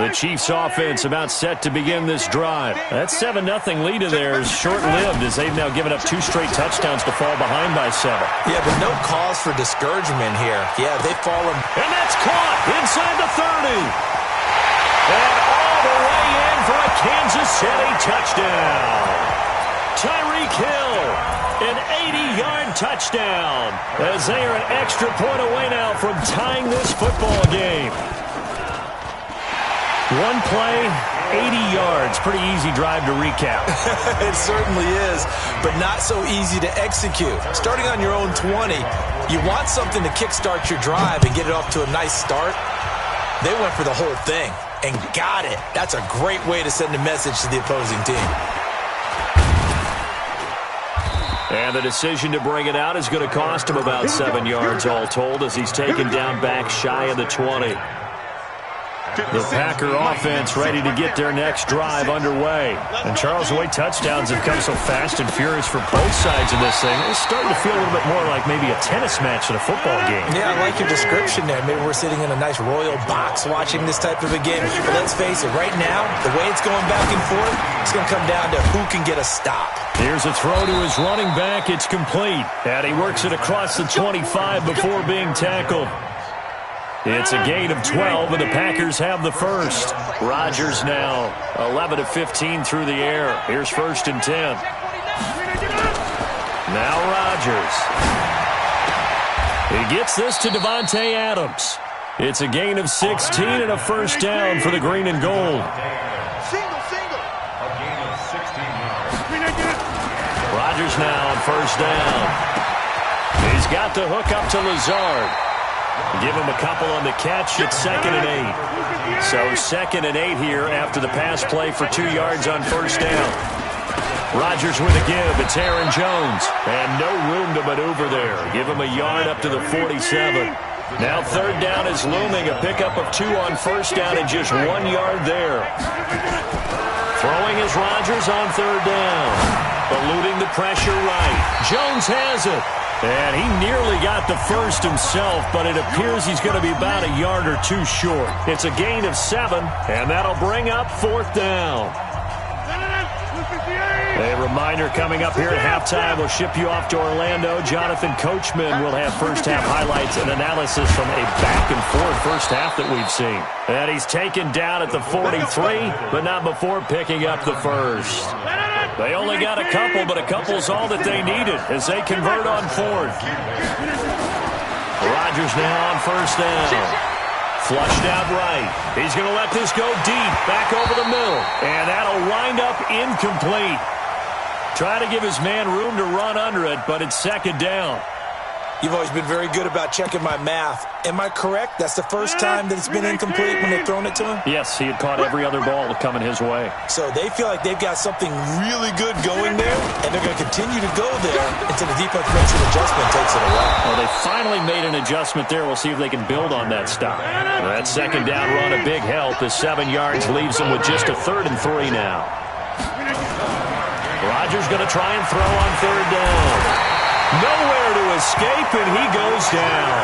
The Chiefs offense about set to begin this drive. That 7-0 lead of theirs short-lived as they've now given up 2 straight touchdowns to fall behind by 7. Yeah, but no cause for discouragement here. Yeah, they've fallen. And that's caught inside the 30. And all the way in for a Kansas City touchdown. Tyreek Hill, an 80-yard touchdown, as they are an extra point away now from tying this football game. One play, 80 yards. Pretty easy drive to recap. It certainly is, but not so easy to execute. Starting on your own 20, you want something to kickstart your drive and get it off to a nice start. They went for the whole thing and got it. That's a great way to send a message to the opposing team. And the decision to bring it out is going to cost him about 7 yards all told as he's taken down back shy of the 20. The Packer offense ready to get their next drive underway. And Charles, the way touchdowns have come so fast and furious for both sides of this thing, it's starting to feel a little bit more like maybe a tennis match than a football game. Yeah, I like your description there. Maybe we're sitting in a nice royal box watching this type of a game. But let's face it, right now, the way it's going back and forth, it's going to come down to who can get a stop. Here's a throw to his running back. It's complete. And he works it across the 25 before being tackled. It's a gain of 12, and the Packers have the first. Rodgers now 11 of 15 through the air. Here's 1st and 10. Now Rodgers. He gets this to Devontae Adams. It's a gain of 16 and a first down for the green and gold. Rodgers now on 1st down. He's got the hook up to Lazard. Give him a couple on the catch. It's 2nd and 8. So 2nd and 8 here after the pass play for 2 yards on 1st down. Rodgers with a give. It's Aaron Jones. And no room to maneuver there. Give him a yard up to the 47. Now 3rd down is looming. A pickup of 2 on 1st down and just 1 yard there. Throwing is Rodgers on 3rd down. Eluding the pressure right. Jones has it. And he nearly got the first himself, but it appears he's going to be about a yard or 2 short. It's a gain of 7, and that'll bring up 4th down. A reminder coming up here at halftime. We'll ship you off to Orlando. Jonathan Coachman will have first-half highlights and analysis from a back-and-forth first half that we've seen. And he's taken down at the 43, but not before picking up the first. They only got a couple, but a couple's all that they needed as they convert on 4th. Rodgers now on 1st down. Flushed out right. He's going to let this go deep, back over the middle. And that'll wind up incomplete. Try to give his man room to run under it, but it's 2nd down. You've always been very good about checking my math. Am I correct? That's the first time that it's been incomplete when they've thrown it to him? Yes, he had caught every other ball coming his way. So they feel like they've got something really good going there, and they're going to continue to go there until the defense makes an adjustment, takes it away. Well, they finally made an adjustment there. We'll see if they can build on that stop. That 2nd down run, a big help. The 7 yards leaves them with just a 3rd and 3 now. Rodgers going to try and throw on 3rd down. Nowhere to escape, and he goes down.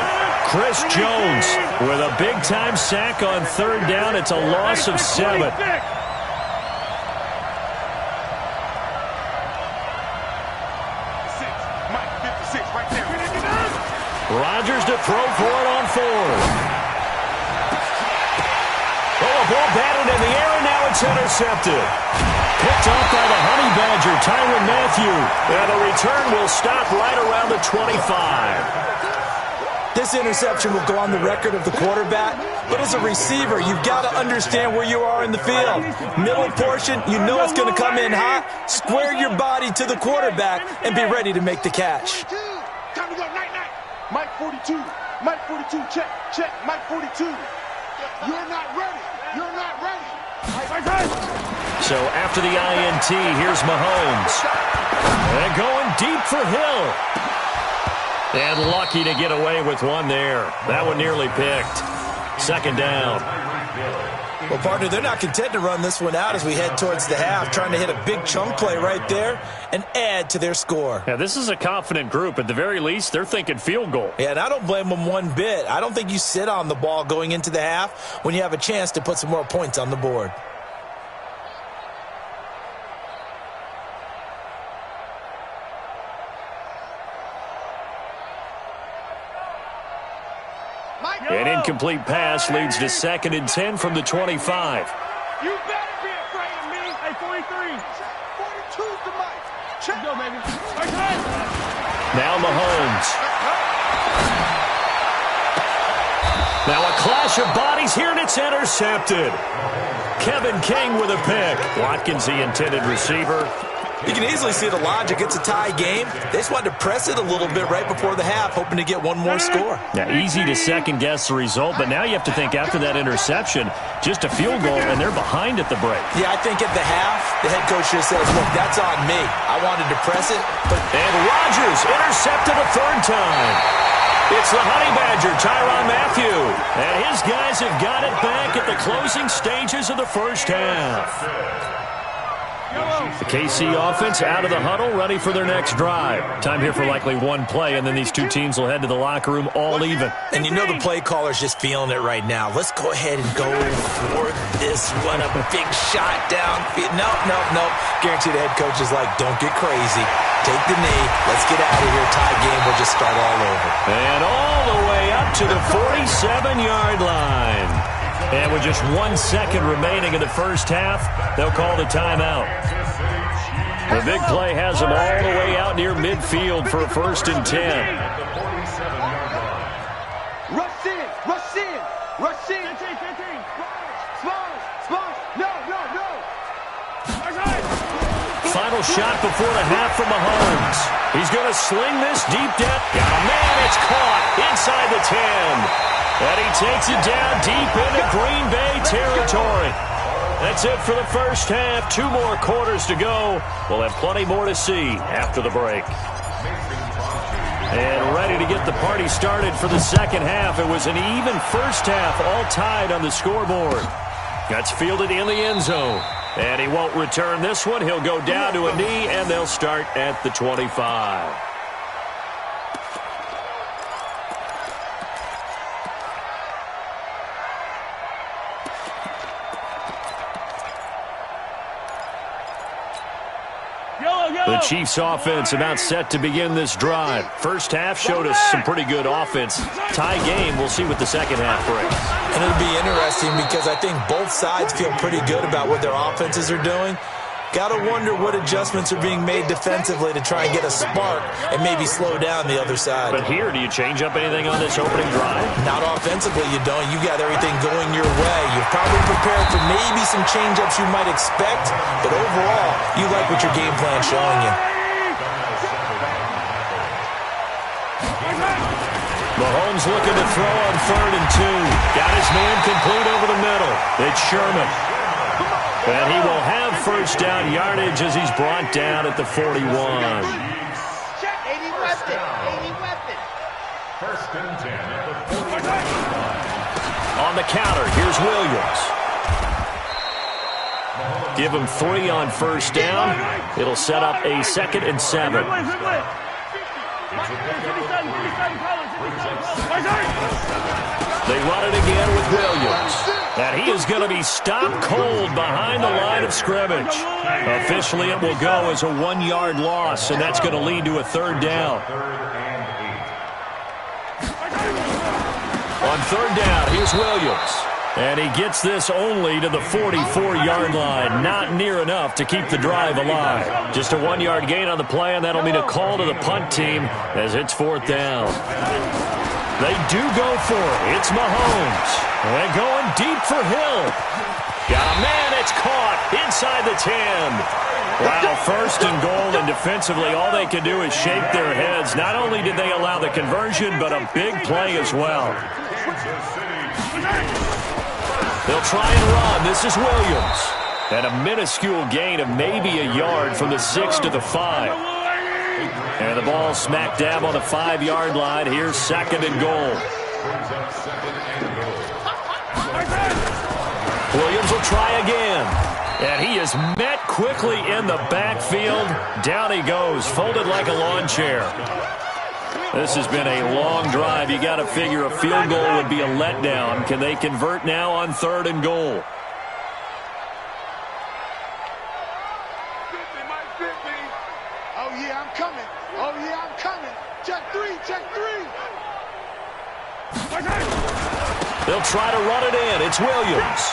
Chris Jones with a big-time sack on 3rd down. It's a loss of 7. Rodgers to throw for it on 4th. Oh, a ball batted in the air, and now it's intercepted. Picked off by the Honey Badger, Tyrann Mathieu. And the return will stop right around the 25. This interception will go on the record of the quarterback, but as a receiver, you've got to understand where you are in the field. Middle portion, you know it's going to come in hot. Square your body to the quarterback and be ready to make the catch. Time to go, night. Mike 42. Mike 42, check. Mike 42. You're not ready. So after the INT, here's Mahomes. And going deep for Hill. And lucky to get away with one there. That one nearly picked. 2nd down. Well, partner, they're not content to run this one out as we head towards the half, trying to hit a big chunk play right there and add to their score. Yeah, this is a confident group. At the very least, they're thinking field goal. Yeah, and I don't blame them one bit. I don't think you sit on the ball going into the half when you have a chance to put some more points on the board. An incomplete pass leads to 2nd and 10 from the 25. You better be afraid of me. Hey, 43. 42's the mic. Check. Go, baby. Now Mahomes. Now a clash of bodies here, and it's intercepted. Kevin King with a pick. Watkins, the intended receiver. You can easily see the logic. It's a tie game. They just wanted to press it a little bit right before the half, hoping to get one more score. Now, easy to second-guess the result, but now you have to think after that interception, just a field goal, and they're behind at the break. Yeah, I think at the half, the head coach just says, look, that's on me. I wanted to press it, but... And Rodgers intercepted a 3rd time. It's the Honey Badger, Tyrann Mathieu. And his guys have got it back at the closing stages of the first half. The KC offense out of the huddle, ready for their next drive. Time here for likely one play, and then these two teams will head to the locker room all even. And you know the play caller's just feeling it right now. Let's go ahead and go for this one. A big shot down. No. Guarantee the head coach is like, don't get crazy. Take the knee. Let's get out of here. Tie game. We'll just start all over. And all the way up to the 47-yard line. And with just 1 second remaining in the first half, they'll call the timeout. The big play has them all the way out near midfield for a 1st and 10. Rush in. Smalls. No. Final shot before the half from Mahomes. He's going to sling this deep down. Got a man, it's caught inside the 10. And he takes it down deep into Green Bay territory. That's it for the first half. 2 more quarters to go. We'll have plenty more to see after the break. And ready to get the party started for the second half. It was an even first half, all tied on the scoreboard. That's fielded in the end zone. And he won't return this one. He'll go down to a knee, and they'll start at the 25. The Chiefs offense about set to begin this drive. First half showed us some pretty good offense. Tie game, we'll see what the second half brings. And it'll be interesting because I think both sides feel pretty good about what their offenses are doing. Got to wonder what adjustments are being made defensively to try and get a spark and maybe slow down the other side. But here, do you change up anything on this opening drive? Not offensively, you don't. You got everything going your way. You've probably prepared for maybe some change-ups you might expect, but overall, you like what your game plan's showing you. Mahomes looking to throw on 3rd and 2. Got his man complete over the middle. It's Sherman. And he will have first down yardage as he's brought down at the 41. Check. 80 weapon. 1st and 10 at the 41. On the counter, here's Williams. Give him 3 on first down. It'll set up a 2nd and 7. They run it again with Williams. And he is going to be stopped cold behind the line of scrimmage. Officially, it will go as a 1-yard loss, and that's going to lead to a 3rd down. On 3rd down, here's Williams. And he gets this only to the 44-yard line. Not near enough to keep the drive alive. Just a 1-yard gain on the play, and that'll mean a call to the punt team as it's 4th down. They do go for it. It's Mahomes. And going deep for Hill. Got a man. It's caught inside the 10. Wow, 1st and goal, and defensively all they can do is shake their heads. Not only did they allow the conversion, but a big play as well. They'll try and run. This is Williams. And a minuscule gain of maybe a yard from the 6 to the 5. And the ball smack dab on the 5-yard line. Here's 2nd and goal. Williams will try again. And he is met quickly in the backfield. Down he goes, folded like a lawn chair. This has been a long drive. You got to figure a field goal would be a letdown. Can they convert now on 3rd and goal? Oh, yeah, I'm coming. Oh, yeah, I'm coming. Check 3, check 3. They'll try to run it in. It's Williams.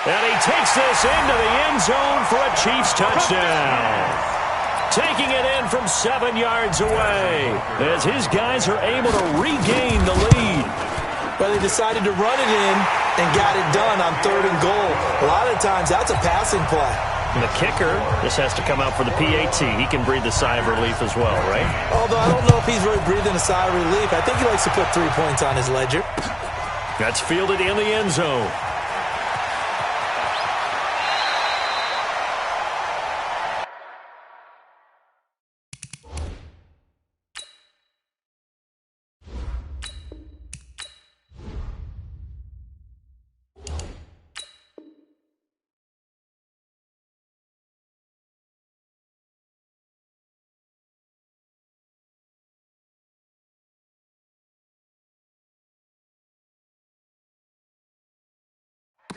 And he takes this into the end zone for a Chiefs touchdown. Taking it in from 7 yards away as his guys are able to regain the lead. But they decided to run it in and got it done on 3rd and goal. A lot of times that's a passing play. And the kicker, this has to come out for the PAT. He can breathe a sigh of relief as well, right? Although I don't know if he's really breathing a sigh of relief. I think he likes to put 3 points on his ledger. That's fielded in the end zone.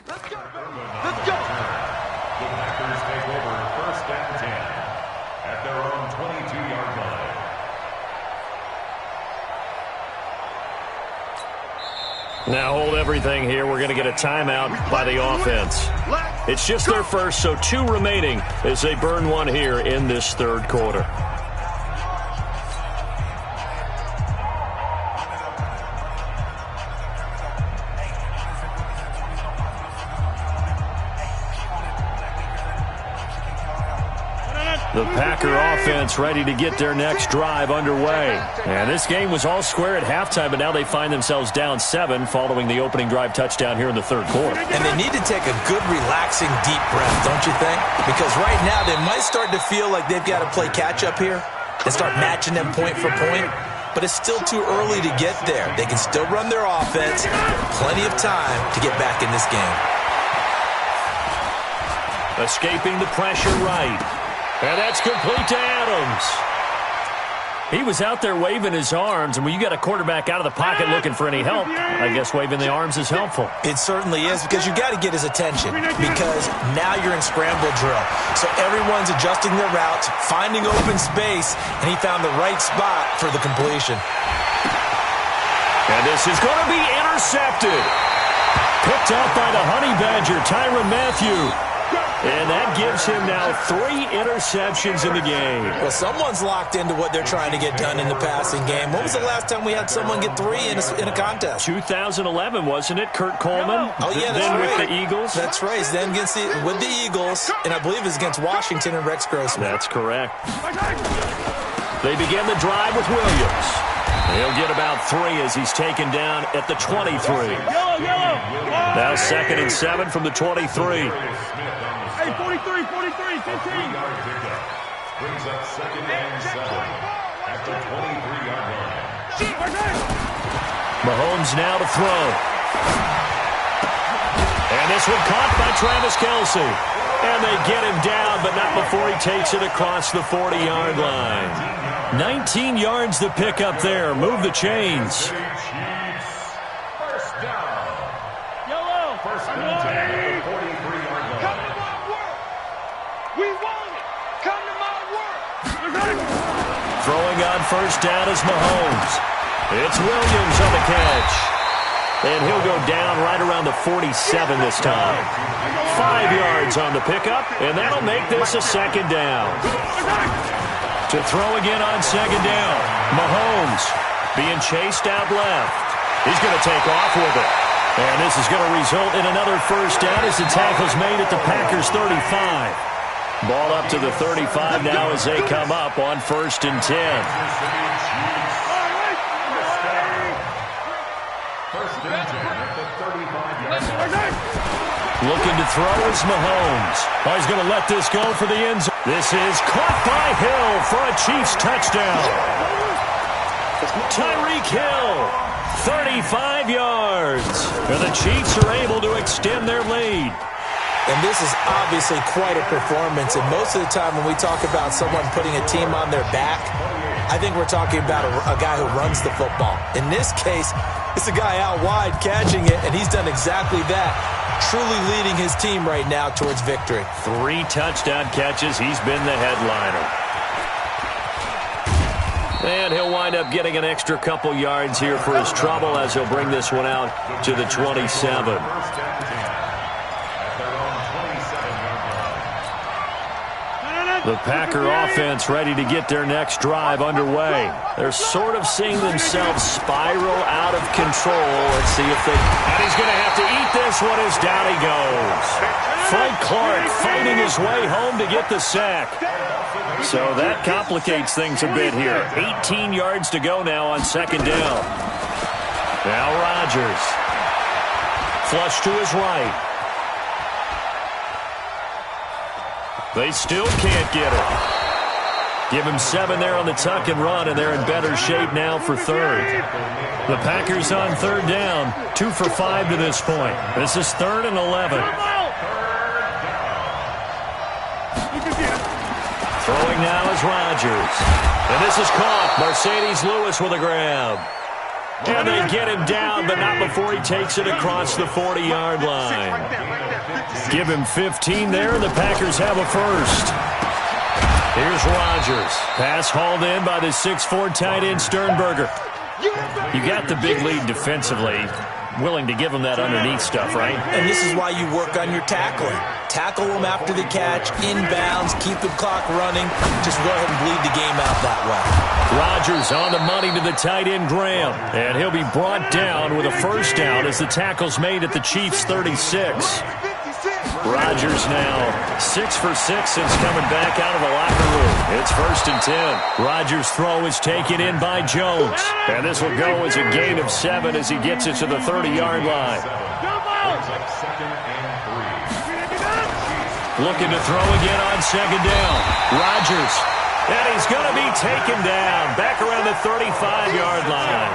Let's go, baby. Let's go. The Packers take over 1st and 10 at their own 22-yard line. Now hold everything here. We're going to get a timeout by the offense. It's just their first, so 2 remaining as they burn 1 here in this 3rd quarter. The Packer offense ready to get their next drive underway. And this game was all square at halftime, but now they find themselves down 7 following the opening drive touchdown here in the 3rd quarter. And they need to take a good, relaxing, deep breath, don't you think? Because right now they might start to feel like they've got to play catch-up here and start matching them point for point. But it's still too early to get there. They can still run their offense. Plenty of time to get back in this game. Escaping the pressure right. And that's complete to Adams. He was out there waving his arms, and when you got a quarterback out of the pocket looking for any help, I guess waving the arms is helpful. It certainly is, because you got to get his attention, because now you're in scramble drill. So everyone's adjusting their routes, finding open space, and he found the right spot for the completion. And this is going to be intercepted. Picked up by the Honey Badger, Tyrann Mathieu. And that gives him now 3 interceptions in the game. Well, someone's locked into what they're trying to get done in the passing game. When was the last time we had someone get 3 in a contest? 2011, wasn't it? Kurt Coleman? Oh, yeah, that's then right. with the Eagles? That's right. Then with the Eagles, and I believe it's against Washington and Rex Grossman. That's correct. They begin the drive with Williams. He'll get about 3 as he's taken down at the 23. Now 2nd and 7 from the 23. Hey, 43, 15. Brings up 2nd and 7 at the 23-yard line. Mahomes now to throw. And this one caught by Travis Kelce. And they get him down, but not before he takes it across the 40-yard line. 19 yards to pick up there. Move the chains. First down. First and 10 at the 43-yard line. Come to my work. We want it. Come to my work. Throwing on first down is Mahomes. It's Williams on the catch. And he'll go down right around the 47 this time. 5 yards on the pickup, and that'll make this a 2nd down. To throw again on 2nd down. Mahomes being chased out left. He's going to take off with it. And this is going to result in another first down as the tackle's made at the Packers' 35. Ball up to the 35 now as they come up on 1st and 10. First and 10 at the 35-yard line. Looking to throw is Mahomes. Oh, he's going to let this go for the end zone. This is caught by Hill for a Chiefs touchdown. Tyreek Hill, 35 yards. And the Chiefs are able to extend their lead. And this is obviously quite a performance. And most of the time when we talk about someone putting a team on their back, I think we're talking about a guy who runs the football. In this case, it's a guy out wide catching it, and he's done exactly that, truly leading his team right now towards victory. 3 touchdown catches. He's been the headliner. And he'll wind up getting an extra couple yards here for his trouble as he'll bring this one out to the 27. The Packer offense ready to get their next drive underway. They're sort of seeing themselves spiral out of control. Let's see if they... And he's going to have to eat this one as down he goes. Frank Clark fighting his way home to get the sack. So that complicates things a bit here. 18 yards to go now on second down. Now Rodgers. Flush to his right. They still can't get it. Give him 7 there on the tuck and run, and they're in better shape now for third. The Packers on third down, 2 for 5 to this point. This is 3rd and 11. Throwing now is Rodgers. And this is caught. Mercedes Lewis with a grab. And they get him down, but not before he takes it across the 40-yard line. Give him 15 there, and the Packers have a first. Here's Rodgers. Pass hauled in by the 6'4" tight end Sternberger. You got the big lead defensively. Willing to give him that underneath stuff, right? And this is why you work on your tackling. Tackle them after the catch, inbounds, keep the clock running. Just go ahead and bleed the game out that way. Rodgers on the money to the tight end Graham. And he'll be brought down with a first down as the tackle's made at the Chiefs' 36. Rodgers now 6 for 6 since coming back out of the locker room. It's 1st and 10. Rodgers' throw is taken in by Jones. And this will go as a gain of 7 as he gets it to the 30-yard line. Looking to throw again on second down. Rodgers. And he's going to be taken down back around the 35-yard line.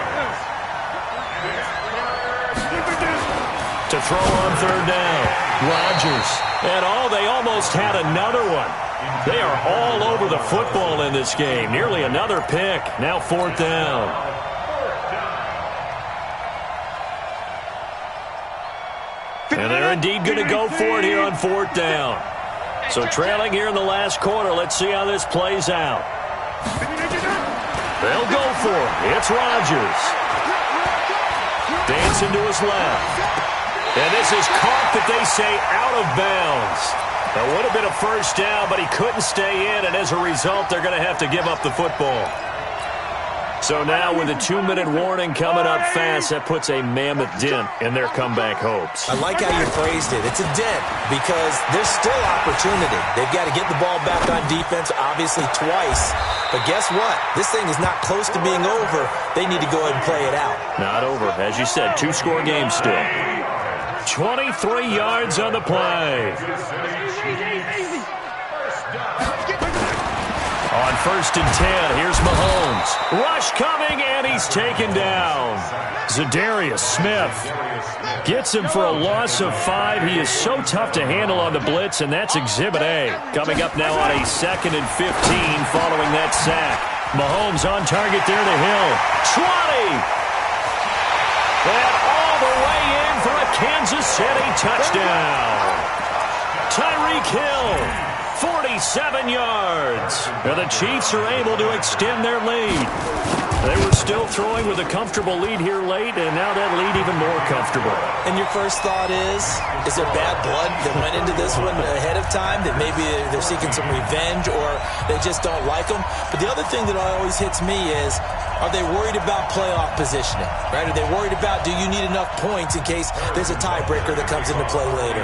To throw on third down. Rodgers. And they almost had another one. They are all over the football in this game. Nearly another pick. Now 4th down. And they're indeed going to go for it here on 4th down. So trailing here in the last quarter. Let's see how this plays out. They'll go for it. It's Rodgers. Dancing to his left. And this is caught, that they say, out of bounds. That would have been a first down, but he couldn't stay in, and as a result, they're going to have to give up the football. So now with a 2-minute warning coming up fast, that puts a mammoth dent in their comeback hopes. I like how you phrased it. It's a dent because there's still opportunity. They've got to get the ball back on defense, obviously twice. But guess what? This thing is not close to being over. They need to go ahead and play it out. Not over. As you said, 2-score game still. 23 yards on the play. On 1st and 10, here's Mahomes. Rush coming, and he's taken down. Zadarius Smith gets him for a loss of 5. He is so tough to handle on the blitz, and that's Exhibit A. Coming up now on a 2nd and 15 following that sack. Mahomes on target there to Hill. 20! And all the way in for a Kansas City touchdown. Tyreek Hill. 47 yards. And the Chiefs are able to extend their lead. They were still throwing with a comfortable lead here late, and now that lead even more comfortable. And your first thought is there bad blood that went into this one ahead of time, that maybe they're seeking some revenge or they just don't like them? But the other thing that always hits me is, are they worried about playoff positioning? Right? Are they worried about, do you need enough points in case there's a tiebreaker that comes into play later?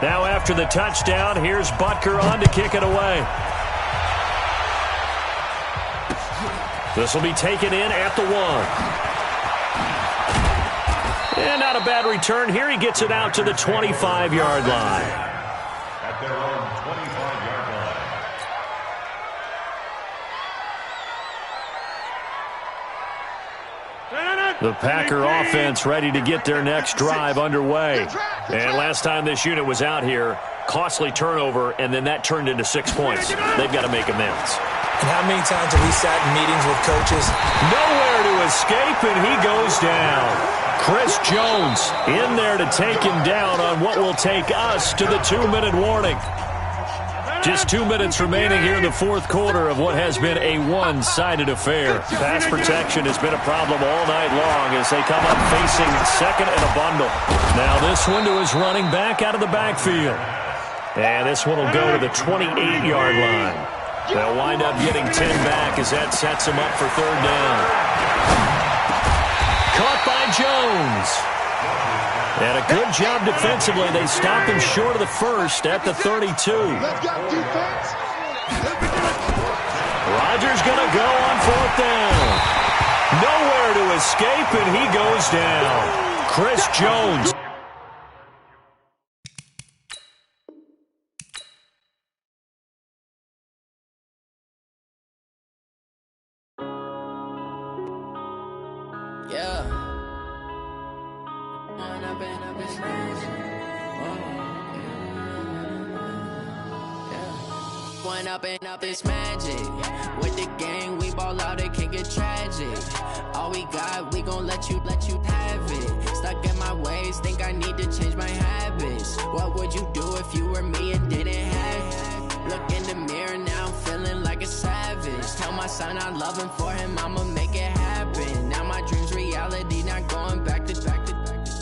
Now after the touchdown, here's Butker on to kick it away. This will be taken in at the 1. And not a bad return. Here he gets it out to the 25-yard line. At their own 25-yard line. The Packer offense ready to get their next drive underway. And last time this unit was out here, costly turnover, and then that turned into 6 points. They've got to make amends. And how many times have we sat in meetings with coaches? Nowhere to escape, and he goes down. Chris Jones in there to take him down on what will take us to the 2-minute warning. Just 2 minutes remaining here in the fourth quarter of what has been a one-sided affair. Pass protection has been a problem all night long as they come up facing second and a bundle. Now this one to his running back out of the backfield. And this one will go to the 28-yard line. They'll wind up getting 10 back as that sets them up for third down. Caught by Jones. And a good job defensively. They stop him short of the first at the 32. Let's go defense. Rodgers going to go on fourth down. Nowhere to escape, and he goes down. Chris Jones. Up this magic. With the gang, we ball out, it can get tragic. All we got, we gon' let you have it. Stuck in my ways, think I need to change my habits. What would you do if you were me and didn't have it? Look in the mirror now, I'm feeling like a savage. Tell my son I love him, for him I'ma make it happen. Now my dream's reality, not going back to.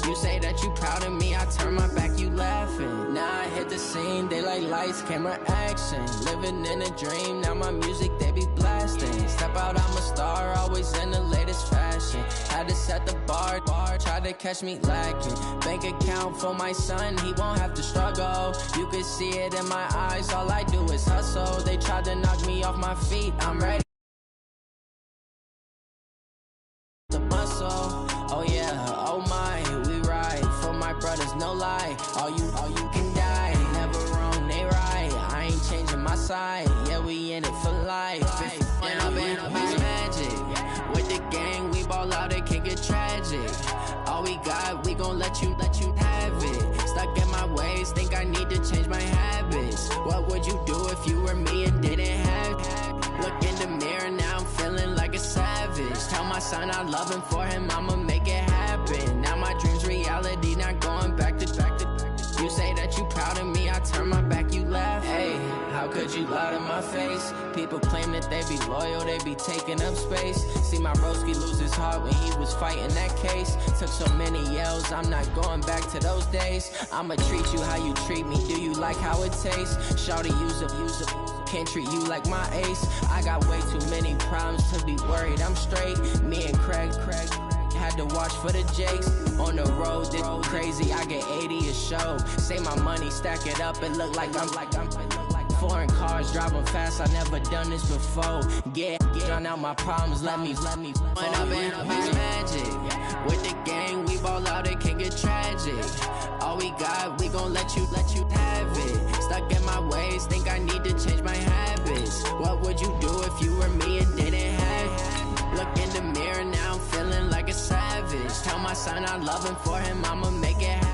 You say that you proud of me, I turn my back, you laughing. Now I hit the scene, they like lights, camera, action. Living in a dream, now my music, they be blasting. Step out, I'm a star, always in the latest fashion. Had to set the bar, try to catch me lacking. Bank account for my son, he won't have to struggle. You can see it in my eyes, all I do is hustle. They tried to knock me off my feet, I'm ready. The muscle, oh yeah, oh my, we ride for my brothers, no lie. All you can die, never wrong, they right. I ain't changing my side, yeah, we in it for life. When I've been up is magic. With the gang, we ball out, it can get tragic. All we got, we gon' let you have it. Stuck in my ways, think I need to change my habits. What would you do if you were me and didn't have it? Look in the mirror, now I'm feeling like a savage. Tell my son I love him, for him I'ma make it happen. Now my dream's reality, not going back to. You say that you proud of me, I turn my back, you laugh. Hey, how could you lie to my face? People claim that they be loyal, they be taking up space. See my broski lose his heart when he was fighting that case. Took so many yells, I'm not going back to those days. I'ma treat you how you treat me, do you like how it tastes? Shawty, use up, can't treat you like my ace. I got way too many problems to be worried, I'm straight. Me and Craig had to watch for the Jakes. On the road, this crazy, I get 80 a show. Say my money, stack it up, it look like I'm foreign cars, driving fast, I never done this before. Drown out my problems, let me When I've been up is magic. With the gang, we ball out, it can get tragic. All we got, we gon' let you have it. Stuck in my ways, think I need to change my habits. What would you do if you were me and didn't have it? Look in the mirror, now I'm feeling like a savage. Tell my son I love him, for him I'ma make it happen.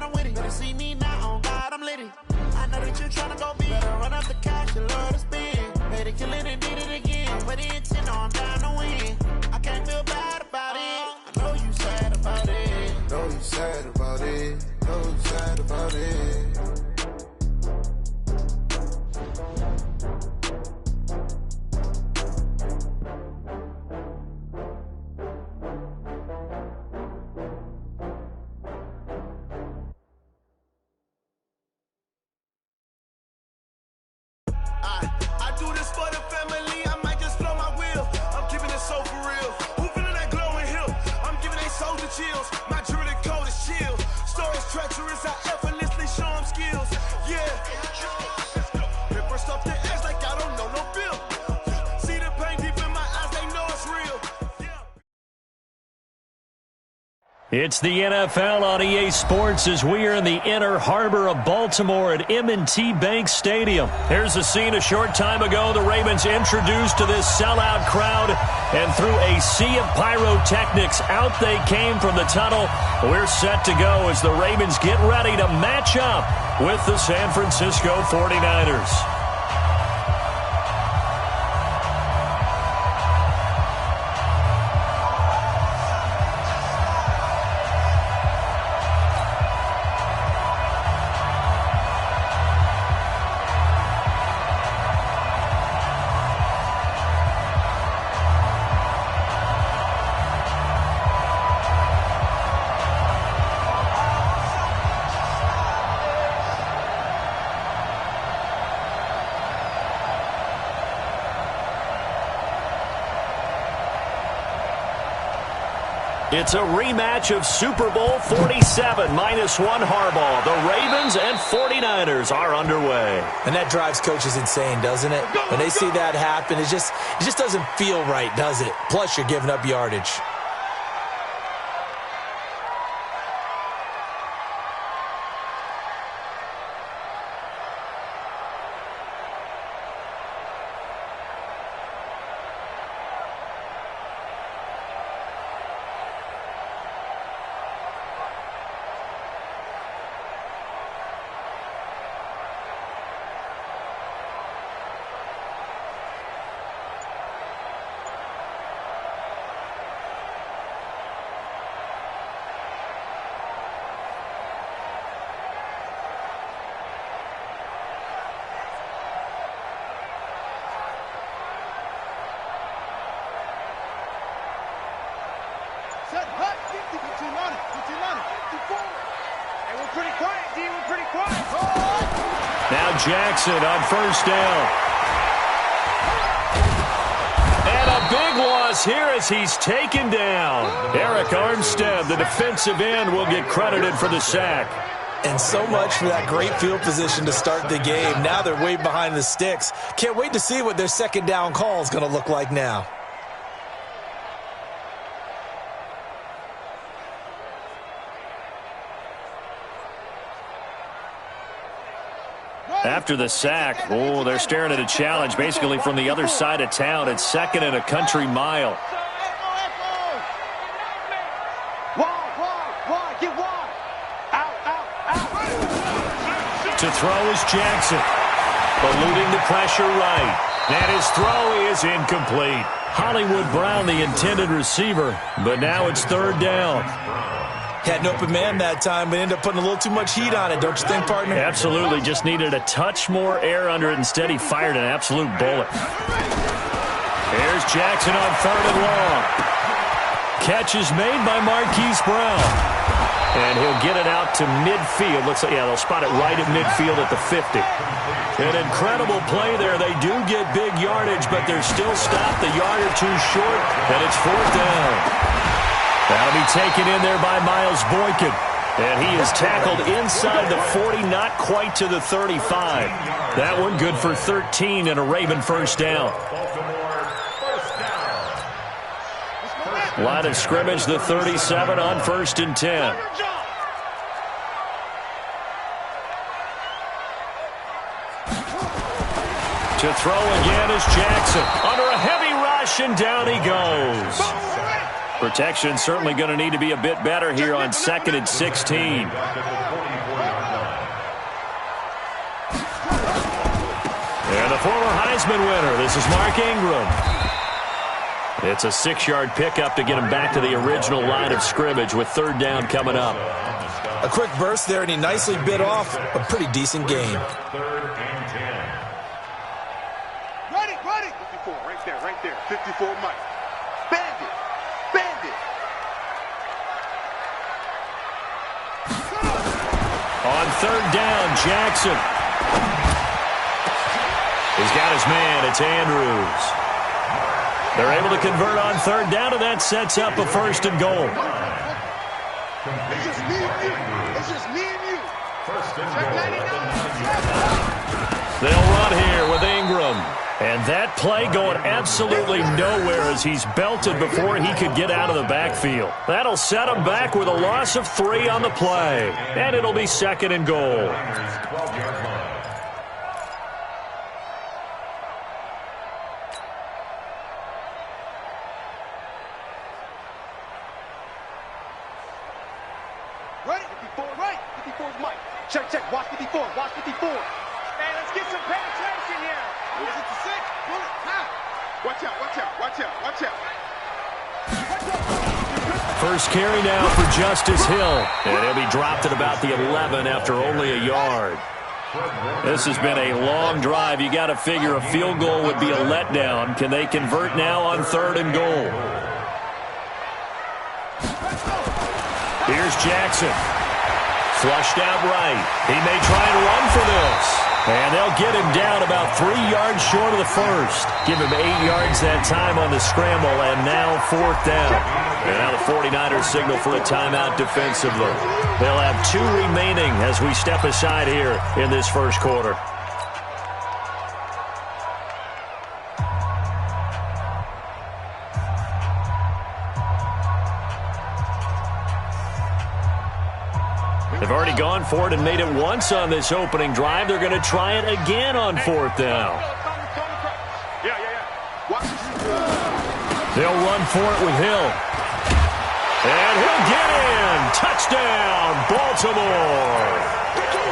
I'm with it. Better see me now, on God, I'm litty. I know that you're trying to go big. Better run up the cash, you love to spend. Made it, kill it, and did it again. Put the intent on, I'm down to win. I can't feel bad about it. I know you sad about it. Know you sad about it. Know you sad about it. I do this for the family, I might just blow my wheel. I'm keeping it so for real. Who feeling that glowing hill? I'm giving they soldier chills. My jewelry code is chill. Stories treacherous, I effortlessly show them skills. Yeah. Paper stuff the edge like I don't know no bill. See the pain deep in my eyes, they know it's real. It's the NFL on EA Sports as we are in the inner harbor of Baltimore at M&T Bank Stadium. Here's a scene a short time ago. The Ravens introduced to this sellout crowd, and through a sea of pyrotechnics, out they came from the tunnel. We're set to go as the Ravens get ready to match up with the San Francisco 49ers. It's a rematch of Super Bowl 47, -1 Harbaugh. The Ravens and 49ers are underway. And that drives coaches insane, doesn't it? When they see that happen, it just doesn't feel right, does it? Plus, you're giving up yardage. Now Jackson on first down. And a big loss here as he's taken down. Eric Armstead, the defensive end, will get credited for the sack. And so much for that great field position to start the game. Now they're way behind the sticks. Can't wait to see what their second down call is going to look like now. After the sack, they're staring at a challenge basically from the other side of town. It's second and a country mile. To throw is Jackson. Eluding the pressure right. And his throw is incomplete. Hollywood Brown, the intended receiver, but now it's third down. Had an open man that time, but ended up putting a little too much heat on it, don't you think, partner? Absolutely. Just needed a touch more air under it. Instead, he fired an absolute bullet. Here's Jackson on third and long. Catch is made by Marquise Brown. And he'll get it out to midfield. Looks like, they'll spot it right at midfield at the 50. An incredible play there. They do get big yardage, but they're still stopped a yard or two short, and it's fourth down. That'll be taken in there by Miles Boykin. And he is tackled inside the 40, not quite to the 35. That one good for 13 and a Raven first down. Line of scrimmage, the 37 on 1st and 10. To throw again is Jackson. Under a heavy rush, and down he goes. Protection certainly going to need to be a bit better here on 2nd and 16. And the former Heisman winner, this is Mark Ingram. It's a 6-yard pickup to get him back to the original line of scrimmage with third down coming up. A quick burst there, and he nicely bit off a pretty decent gain. Third and 10. Ready. 54, right there. 54, Mike. Bandit. On third down, Jackson. He's got his man. It's Andrews. They're able to convert on third down, and that sets up a first and goal. It's just me and you. First and goal. They'll run here with Ingram. And that play going absolutely nowhere as he's belted before he could get out of the backfield. That'll set him back with a loss of 3 on the play. And it'll be second and goal. 12-yard line. Ready? 54, right. 54's Mike. Check. Watch 54. Hey, let's get some penetration here. Is it the 6? Pull it. Now. Watch out. First carry now for Justice Hill. And he'll be dropped at about the 11 after only a yard. This has been a long drive. You got to figure a field goal would be a letdown. Can they convert now on third and goal? Here's Jackson. Flushed out right. He may try and run for this. And they'll get him down about 3 yards short of the first. Give him 8 yards that time on the scramble, and now fourth down. And now the 49ers signal for a timeout defensively. They'll have 2 remaining as we step aside here in this first quarter. They've already gone for it and made it once on this opening drive. They're going to try it again on fourth down. Yeah. They'll run for it with Hill. And he'll get in. Touchdown, Baltimore.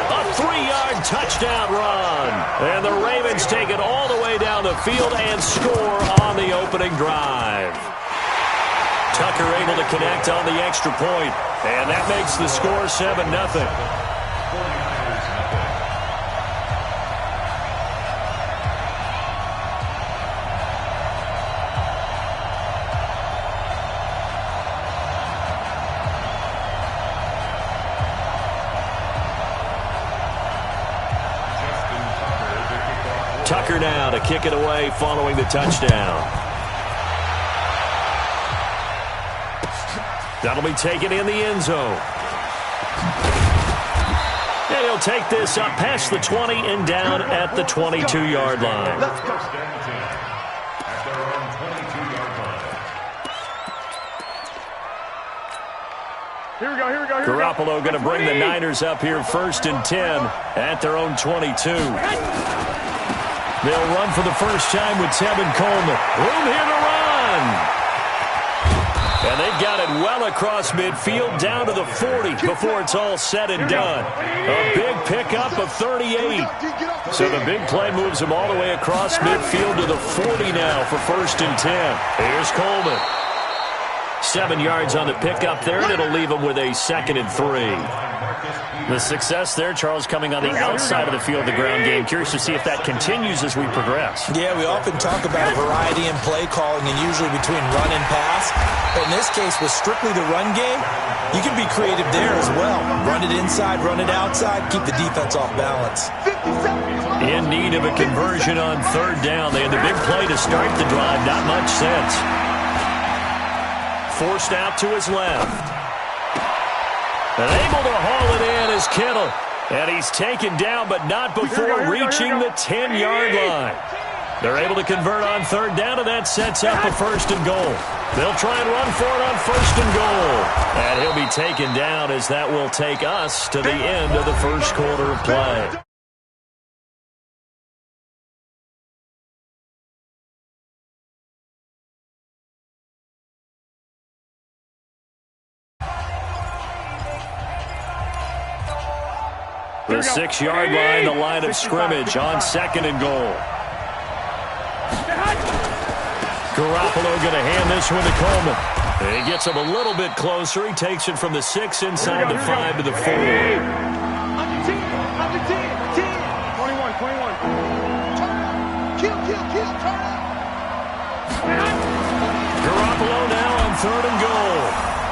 A 3-yard touchdown run. And the Ravens take it all the way down the field and score on the opening drive. Tucker able to connect on the extra point, and that makes the score 7-0. Tucker now to kick it away following the touchdown. That'll be taken in the end zone. And he'll take this up past the 20 and down at the 22-yard line. First and 10 at their own 22-yard line. Here we go. Garoppolo going to bring the Niners up here first and 10 at their own 22. They'll run for the first time with Tevin Coleman. Room here to run. And they've got it well across midfield down to the 40 before it's all said and done. A big pickup of 38. So the big play moves them all the way across midfield to the 40 now for first and 10. Here's Coleman. 7 yards on the pickup there, and it'll leave them with a second and 3. The success there, Charles, coming on the outside of the field, the ground game. Curious to see if that continues as we progress. Yeah, we often talk about a variety in play calling and usually between run and pass. But in this case, with strictly the run game, you can be creative there as well. Run it inside, run it outside, keep the defense off balance. In need of a conversion on third down. They had the big play to start the drive. Not much sense. Forced out to his left. And able to haul it in is Kittle. And he's taken down, but not before reaching the 10-yard line. They're able to convert on third down, and that sets up a first and goal. They'll try and run for it on first and goal. And he'll be taken down as that will take us to the end of the first quarter of play. The 6-yard line, the line of scrimmage on second and goal. Garoppolo going to hand this one to Coleman. He gets him a little bit closer. He takes it from the 6 inside the 5 to the 4. Under 10, under 10, 10. 21, 21. Turn up. Kill, turn up. Garoppolo now on 3rd and goal.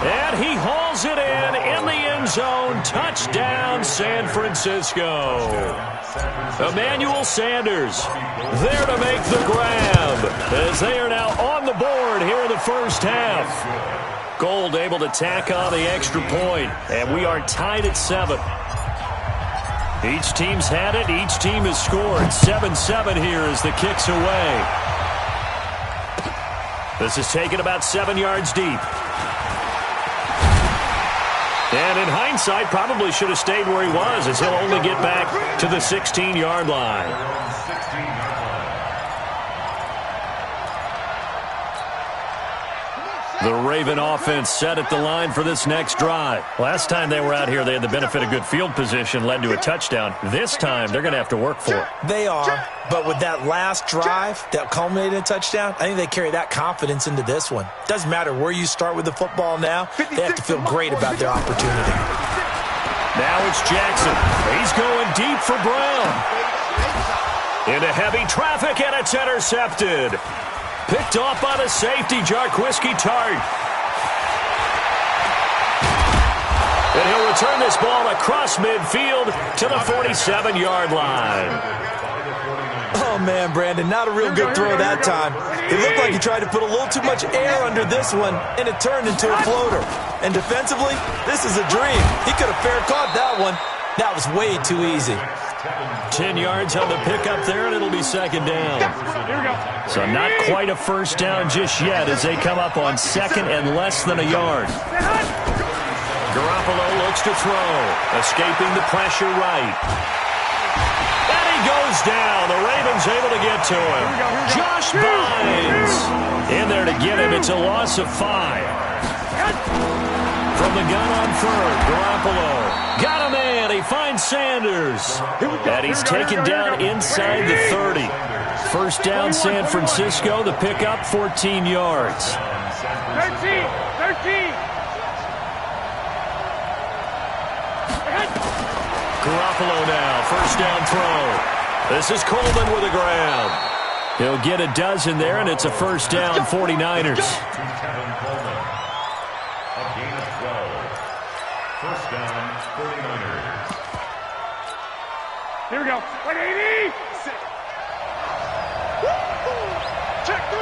And he hauls it in the end zone. Touchdown, San Francisco. Emmanuel Sanders there to make the grab as they are now on the board here in the first half. Gold able to tack on the extra point, and we are tied at 7. Each team's had it. Each team has scored. 7-7 here as the kick's away. This is taken about 7 yards deep. And in hindsight, probably should have stayed where he was, as he'll only get back to the 16-yard line. The Raven offense set at the line for this next drive. Last time they were out here, they had the benefit of good field position, led to a touchdown. This time, they're going to have to work for it. They are, but with that last drive that culminated in a touchdown, I think they carry that confidence into this one. Doesn't matter where you start with the football now, they have to feel great about their opportunity. Now it's Jackson. He's going deep for Brown. Into heavy traffic, and it's intercepted. Picked off by the safety, Jarquiski Tart. And he'll return this ball across midfield to the 47-yard line. Oh, man, Brandon, not a real good throw that time. It looked like he tried to put a little too much air under this one, and it turned into a floater. And defensively, this is a dream. He could have fair caught that one. That was way too easy. 10 yards on the pickup there, and it'll be second down. So not quite a first down just yet as they come up on second and less than a yard. Garoppolo looks to throw, escaping the pressure right. And he goes down. The Ravens able to get to him. Josh Bynes in there to get him. It's a loss of 5. From the gun on 3rd, Garoppolo got a man. He finds Sanders. And he's taken down inside the 30. First down, San Francisco. The pickup, 14 yards. 13. Garoppolo now, first down throw. This is Coleman with a grab. He'll get a dozen there, and it's a first down, 49ers. First down, 49ers. Here we go. 180. Check 3.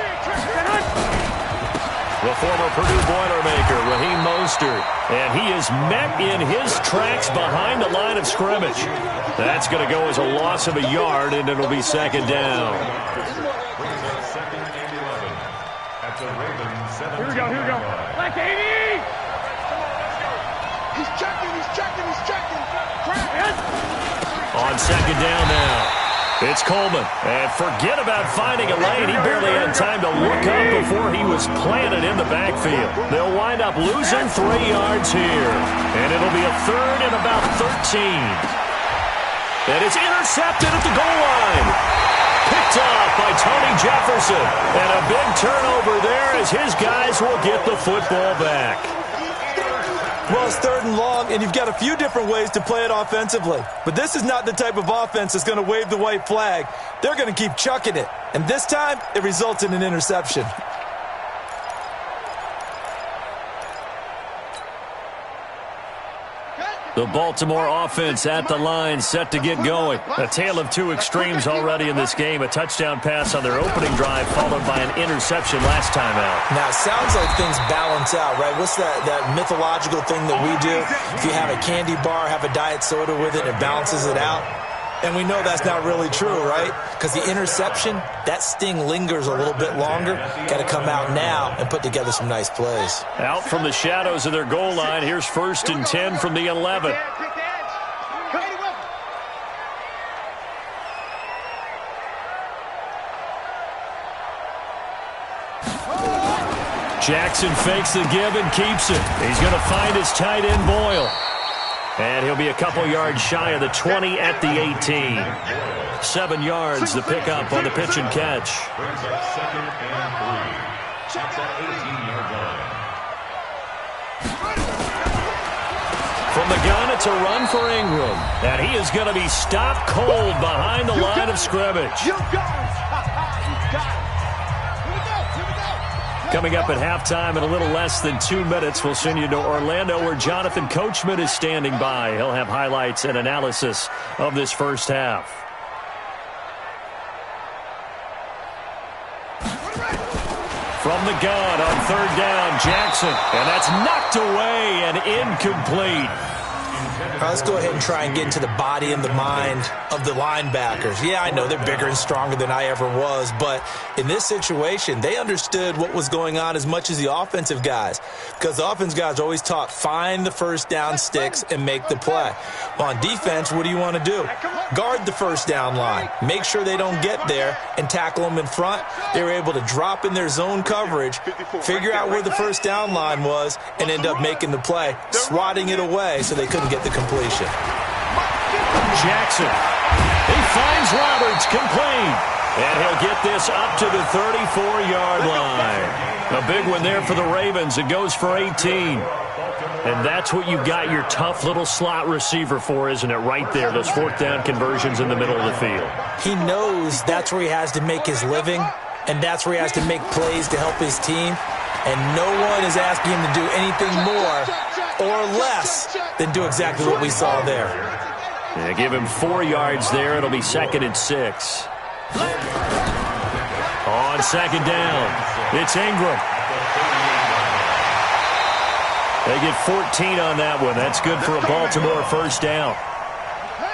The former Purdue Boilermaker, Raheem Mostert. And he is met in his tracks behind the line of scrimmage. That's going to go as a loss of a yard, and it'll be second down. Second and 11. At the Ravens 7. Here we go. Black 80. He's checking. On second down now. It's Coleman. And forget about finding a lane. He barely had time to look up before he was planted in the backfield. They'll wind up losing 3 yards here. And it'll be a third and about 13. And it's intercepted at the goal line. Picked off by Tony Jefferson. And a big turnover there as his guys will get the football back. Well, it's 3rd and long, and you've got a few different ways to play it offensively. But this is not the type of offense that's going to wave the white flag. They're going to keep chucking it. And this time, it results in an interception. The Baltimore offense at the line, set to get going. A tale of two extremes already in this game. A touchdown pass on their opening drive, followed by an interception last time out. Now, it sounds like things balance out, right? What's that mythological thing that we do? If you have a candy bar, have a diet soda with it, it balances it out. And we know that's not really true, right? Because the interception, that sting lingers a little bit longer. Got to come out now and put together some nice plays. Out from the shadows of their goal line. Here's 1st and 10 from the 11. Jackson fakes the give and keeps it. He's going to find his tight end, Boyle. And he'll be a couple yards shy of the 20 at the 18. 7 yards, the pickup on the pitch and catch. Brings up 2nd and 3. At that 18-yard line. From the gun, it's a run for Ingram. And he is going to be stopped cold behind the line of scrimmage. You got it. You got it. Here we go. Here we go. Coming up at halftime in a little less than 2 minutes, we'll send you to Orlando where Jonathan Coachman is standing by. He'll have highlights and analysis of this first half. From the gun on 3rd down, Jackson. And that's knocked away and incomplete. Let's go ahead and try and get into the body and the mind of the linebackers. Yeah, I know they're bigger and stronger than I ever was, but in this situation, they understood what was going on as much as the offensive guys, because the offensive guys are always taught, find the first down sticks and make the play. Well, on defense, what do you want to do? Guard the first down line. Make sure they don't get there and tackle them in front. They were able to drop in their zone coverage, figure out where the first down line was, and end up making the play, swatting it away so they couldn't get the completion. Jackson. He finds Roberts complete. And he'll get this up to the 34-yard line. A big one there for the Ravens. It goes for 18. And that's what you've got your tough little slot receiver for, isn't it? Right there, those 4th down conversions in the middle of the field. He knows that's where he has to make his living, and that's where he has to make plays to help his team. And no one is asking him to do anything more or less than do exactly what we saw there. Yeah, give him 4 yards there. It'll be 2nd and 6. On 2nd down, it's Ingram. They get 14 on that one. That's good for a Baltimore first down.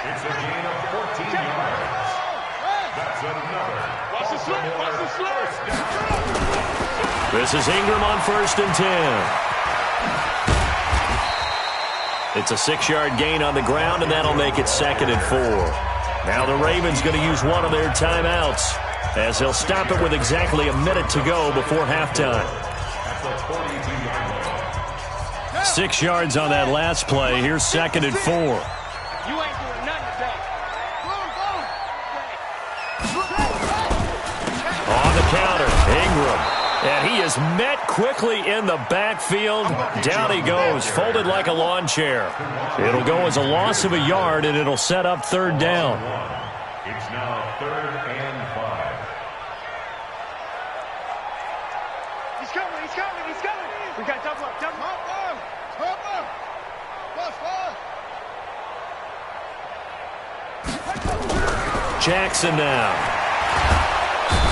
It's a gain of 14 yards. That's another Baltimore first down. This is Ingram on 1st and 10. It's a 6-yard gain on the ground, and that'll make it 2nd and 4. Now the Ravens going to use one of their timeouts as they'll stop it with exactly a minute to go before halftime. That's a 42-yard line. 6 yards on that last play. Here's 2nd and 4. You ain't doing nothing today. On the counter, Ingram. And he is met quickly in the backfield. Down he goes, folded like a lawn chair. It'll go as a loss of a yard, and it'll set up 3rd down. It's now 3rd and 5. He's coming. He's coming. He's coming. We got double up. Double up. Jackson now.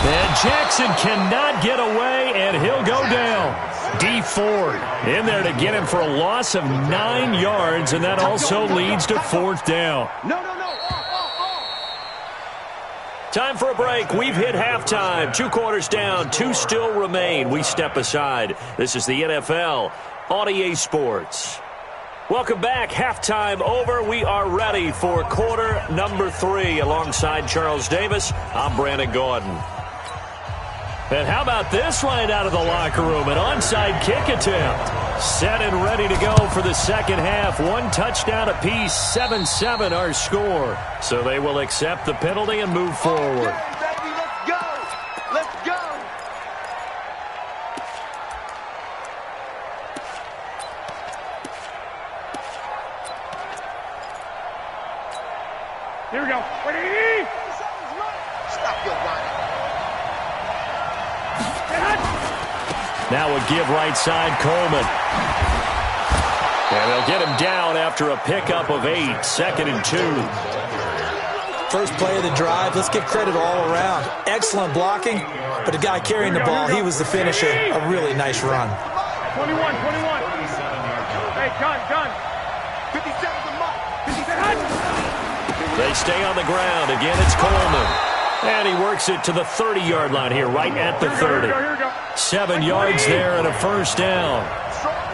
And Jackson cannot get away, and he'll go down. D. Ford in there to get him for a loss of 9 yards, and that also leads to 4th down. No. Time for a break. We've hit halftime. 2 quarters down. 2 still remain. We step aside. This is the NFL on EA Sports. Welcome back. Halftime over. We are ready for quarter number 3. Alongside Charles Davis, I'm Brandon Gordon. And how about this right out of the locker room? An onside kick attempt. Set and ready to go for the second half. 1 touchdown apiece. 7-7 our score. So they will accept the penalty and move forward. Okay, baby, let's go. Let's go. Here we go. Ready? Stop your whining. Now a give right side, Coleman. And they'll get him down after a pickup of 8. 2nd and 2. First play of the drive, let's give credit all around. Excellent blocking, but the guy carrying the ball, he was the finisher. A really nice run. 21. Hey, gun. 57's a mark. 57. They stay on the ground. Again, it's Coleman. And he works it to the 30-yard line here, right at the 30. 7 yards there and a first down.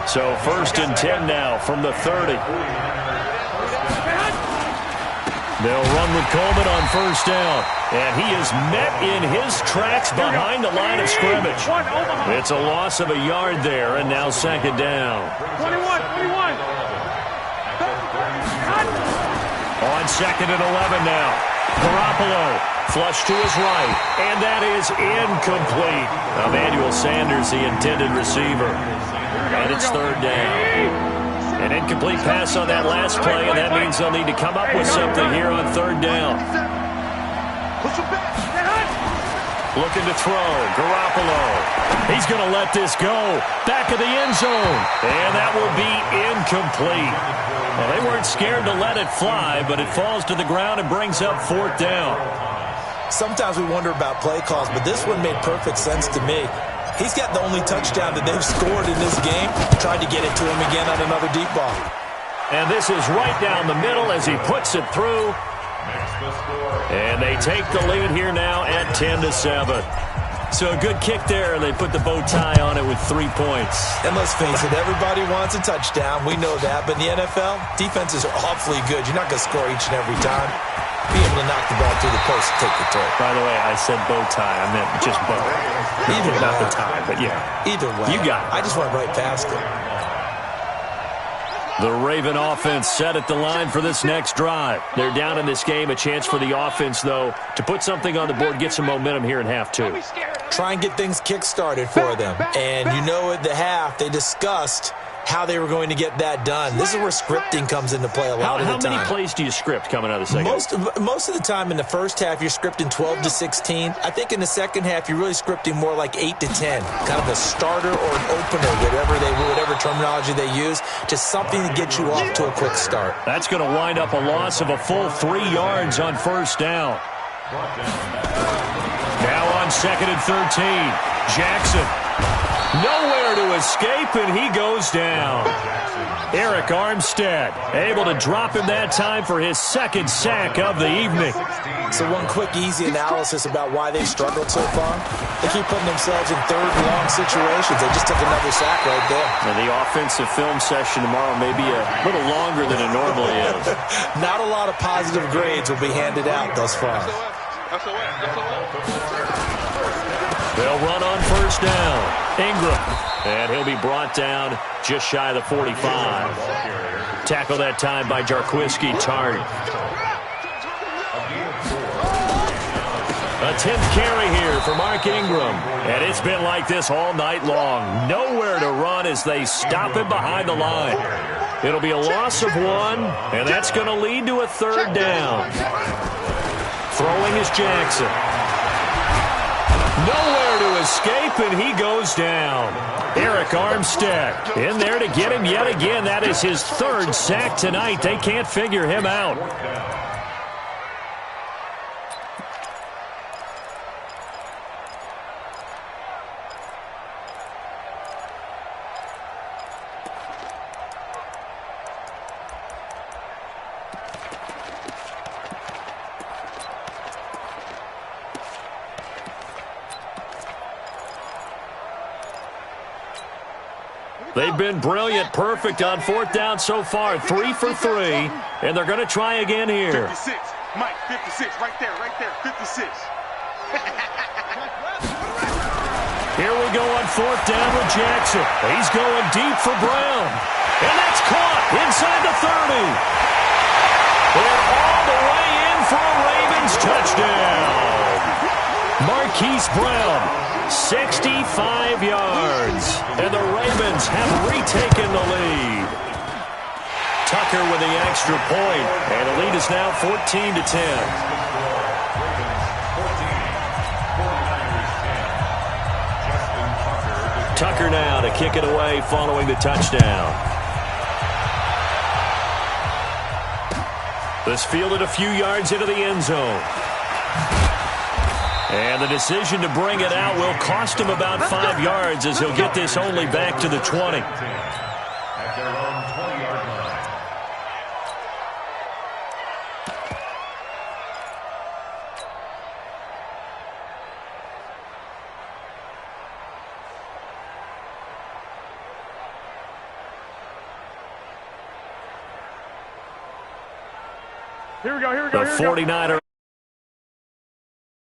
So 1st and 10 now from the 30. They'll run with Coleman on first down. And he is met in his tracks behind the line of scrimmage. It's a loss of a yard there, and now 2nd down. 21. On 2nd and 11 now. Garoppolo, flush to his right, and that is incomplete. Emmanuel Sanders, the intended receiver. And it's 3rd down. An incomplete pass on that last play, and that means they'll need to come up with something here on 3rd down. Looking to throw. Garoppolo. He's going to let this go. Back of the end zone. And that will be incomplete. Well, they weren't scared to let it fly, but it falls to the ground and brings up 4th down. Sometimes we wonder about play calls, but this one made perfect sense to me. He's got the only touchdown that they've scored in this game. Tried to get it to him again on another deep ball. And this is right down the middle as he puts it through. And they take the lead here now at 10-7. So a good kick there, and they put the bow tie on it with 3 points. And let's face it, everybody wants a touchdown. We know that. But in the NFL, defenses are awfully good. You're not going to score each and every time. Be able to knock the ball through the post and take the turn. By the way, I said bow tie. I meant just bow. Either way. Not the tie, but yeah. Either way. You got it. I just went right past it. The Raven offense set at the line for this next drive. They're down in this game. A chance for the offense, though, to put something on the board, get some momentum here in half 2. Try and get things kick-started for them. And you know at the half, they discussed how they were going to get that done. This is where scripting comes into play a lot of the time. How many plays do you script coming out of the second? Most of the time in the first half, you're scripting 12 to 16. I think in the second half, you're really scripting more like 8 to 10. Kind of a starter or an opener, whatever terminology they use, just something to get you off to a quick start. That's going to wind up a loss of a full 3 yards on 1st down. Now on 2nd and 13, Jackson. Nowhere to escape, and he goes down. Eric Armstead able to drop him that time for his 2nd sack of the evening. So one quick, easy analysis about why they've struggled so far. They keep putting themselves in 3rd and long situations. They just took another sack right there. And the offensive film session tomorrow may be a little longer than it normally is. Not a lot of positive grades will be handed out thus far. They'll run on 1st down. Ingram. And he'll be brought down just shy of the 45. Tackle that time by Jarquiski Tart. A 10th carry here for Mark Ingram. And it's been like this all night long. Nowhere to run as they stop him behind the line. It'll be a loss of 1, and that's going to lead to a 3rd down. Throwing is Jackson. Nowhere to escape, and he goes down. Eric Armstead in there to get him yet again. That is his 3rd sack tonight. They can't figure him out. They've been brilliant, perfect on 4th down so far. 3 for 3, and they're going to try again here. 56, Mike, 56, right there, 56. Here we go on 4th down with Jackson. He's going deep for Brown, and that's caught inside the 30. And all the way in for a Ravens touchdown. Marquise Brown, 65 yards, and the Ravens have retaken the lead. Tucker with the extra point, and the lead is now 14-10. Tucker now to kick it away following the touchdown. This fielded a few yards into the end zone. And the decision to bring it out will cost him about 5 yards as he'll get this only back to the 20. At their own 20-yard line. Here we go. The 49er